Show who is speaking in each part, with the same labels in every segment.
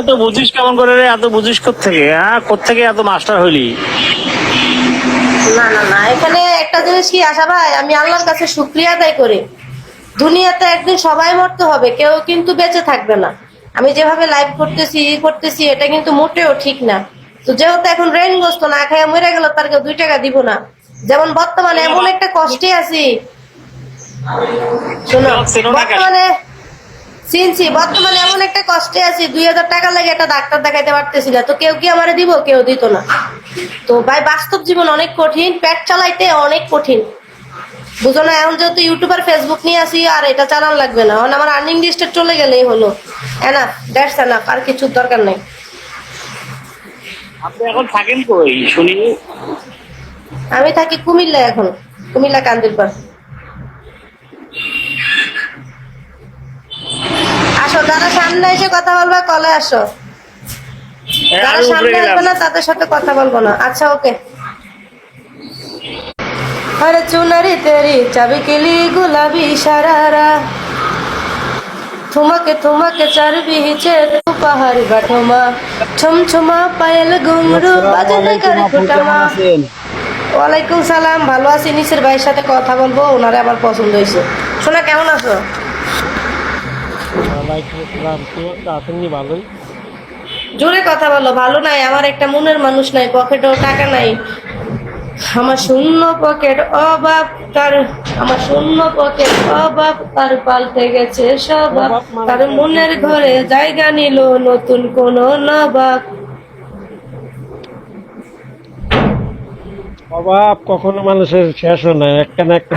Speaker 1: এত বুঝিস কেমন করে রে? এত বুঝিস কোত্থেকে? হ্যাঁ, কোত্থেকে এত মাস্টার হইলি?
Speaker 2: না না না, এখানে একটা জিনিস কি আশা ভাই, আমি আল্লাহর কাছে শুকরিয়া আদায় করি। দুনিয়াতে একদিন সবাই মরতে হবে, কেউ কিন্তু বেঁচে থাকবে না। আমি যেভাবে লাইভ করতেছি করতেছি এটা কিন্তু মোটেও ঠিক না। তো যেহেতু এখন ঋণগ্রস্ত, না খাইয়া মরে গেল, তার কেউ 2 টাকা দিব না। যেমন বর্তমানে এমন একটা কষ্টে আছি, শোনো, বর্তমানে এমন একটা কষ্টে আছি, 2000 টাকা লাগে একটা ডাক্তার দেখাইতে পারতেছি না। তো কেউ কি আমারে দিব? কেউ দিত না। তো ভাই বাস্তব জীবন অনেক কঠিন, পেট চালাইতে অনেক কঠিন, বুঝো না? এখন যেহেতু ইউটিউব আর ফেসবুক নিয়ে আসি, আর এটা চালান লাগবে না। এখন আমার আর্নিং লিস্টে চলে গেলেই হলো। এনাফ, দ্যাটস এনাফ, আর কিছুর দরকার নেই।
Speaker 1: আপনি এখন থাকেন কই শুনি?
Speaker 2: আমি থাকি কুমিল্লা, এখন কুমিল্লা কান্দিরপাড়। আসো, যারা সামনে এসে কথা বলবে কলে আসো, যারা সামনে আসবে না তাদের সাথে কথা বলবো না। আচ্ছা, ওকে। अरे चुनरी तेरी चबकीली गुलाबी शरारा, थुमके थुमके चरबी चे तू पहाड़ी बठमा, छुम छुमा पायल घुंगरू বাজনে করে ফুটামা। ওয়ালাইকুম সালাম, ভালো আছি। নিচের ভাইয়ের সাথে কথা বলবো, ওনারে আমার পছন্দ হয়েছে। শোনা, কেমন আছো?
Speaker 1: ওয়ালাইকুম আসসালাম। তুমি ভালোই?
Speaker 2: জোরে কথা বলো। ভালো নাই, আমার একটা মনের মানুষ নাই, পকেটেও টাকা নাই। আমার শূন্য পকেট অভাব তার, আমার শূন্য পকেট অভাব তার পাল্টে গেছে স্বভাব, তার মনের ঘরে জায়গা নিল নতুন কোন নবাব।
Speaker 3: অভাব কখনো মানুষের শেষ হয় না, একটা না একটা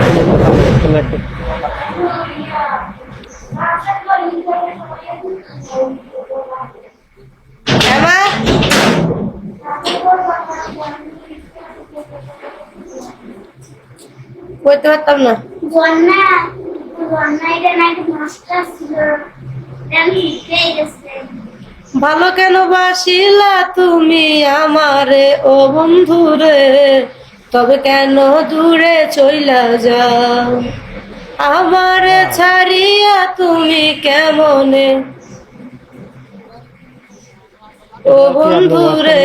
Speaker 3: একটা না একটা।
Speaker 2: এমা, কইতে পারতাম না।
Speaker 4: বন্যা বন্যা এটা নাকি মাস্টার ছিল, আমি শিখে গেছে।
Speaker 2: ভালো কেন বাসিলা তুমি আমারে ও বন্ধুরে, তবে কেন দূরে চইলা যাও, আমারে ছাড়িয়া তুমি কেমনে ও বন্ধুরে।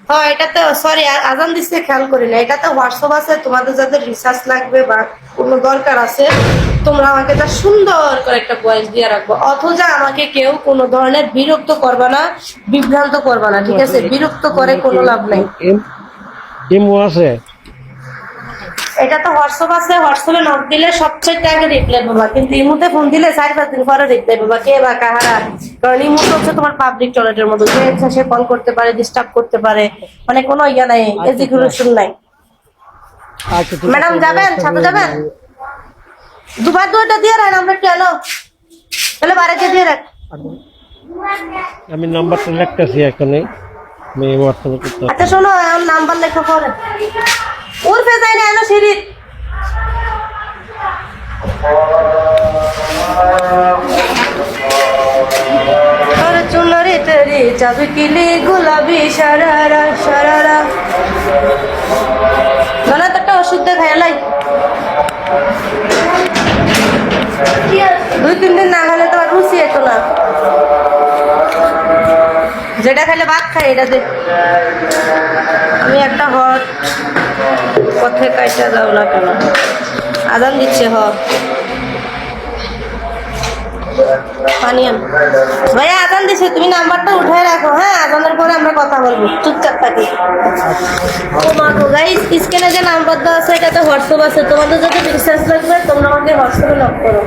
Speaker 2: হ্যাঁ, এটাতে সরি, আজান দিচ্ছে খেয়াল করি না। এটাতে হোয়াটসঅ্যাপ আছে, তোমাদের যাদের রিসার্চ লাগবে বা কোনো দরকার আছে, তোমরা আমাকে তা সুন্দর করে একটা ভয়েস দিয়ে রাখবো। অথচ আমাকে কেউ কোনো ধরনের বিরক্ত করবা না, বিভ্রান্ত করবা না, ঠিক আছে? বিরক্ত করে কোনো লাভ নাই।
Speaker 3: ইমো আছে,
Speaker 2: এটা তো হোয়াটসঅ্যাপ আছে, হোয়াটসঅ্যাপে নক দিলে সবচেয়ে আগে রিপ্লাই পাবা, কিন্তু ইমুতে ফোন দিলে 4-5 দিন পরে রিপ্লাই পাবা। কে বা কাহারা? কারণ ইমুতে হচ্ছে তোমার পাবলিক টয়লেটের মতো, যে ইচ্ছা সে কল করতে পারে, ডিস্টার্ব করতে পারে, মানে কোনো ইয়া নাই, এক্সিকিউশন নাই। ম্যাডাম যাবেন, সাথে যাবেন? দুবার দুটা দিয়ে রাখ, আমরা একটু এলো তাহলে বাড়িতে দিয়ে রাখ।
Speaker 3: আমি নাম্বারটা লিখতেছি এখানে, আমি হোয়াটসঅ্যাপে করতে।
Speaker 2: আচ্ছা শোনো, এখন নাম্বার লেখো পরে। উর্ফে যাই না, এলো সিঁড়ি। और चुनरी तेरी चबकीली गुलाबी शरारा शरारा। গলা তো একটা ওষুধ দেখাই লাই, 2-3 দিন না খেলে তোমার রুচি এতো না। যেটা খেলে ভাত খাই এটা দে। আমি একটা হট পথে কাইটা যাও না কেন? আজান দিচ্ছে। পানি আন ভাইয়া, আজান দিছে, তুমি নাম্বারটা উঠায় রাখো। হ্যাঁ, আজানের পরে আমরা কথা বলবো, চুপচাপ থাকি। গাইস, স্ক্রিনে যে নাম্বার দেওয়া আছে এটাতে হোয়াটসঅ্যাপ আছে, তোমাদের যদি রিসার্চ লাগবে তোমরা আমাকে হোয়াটসঅ্যাপে নক করো।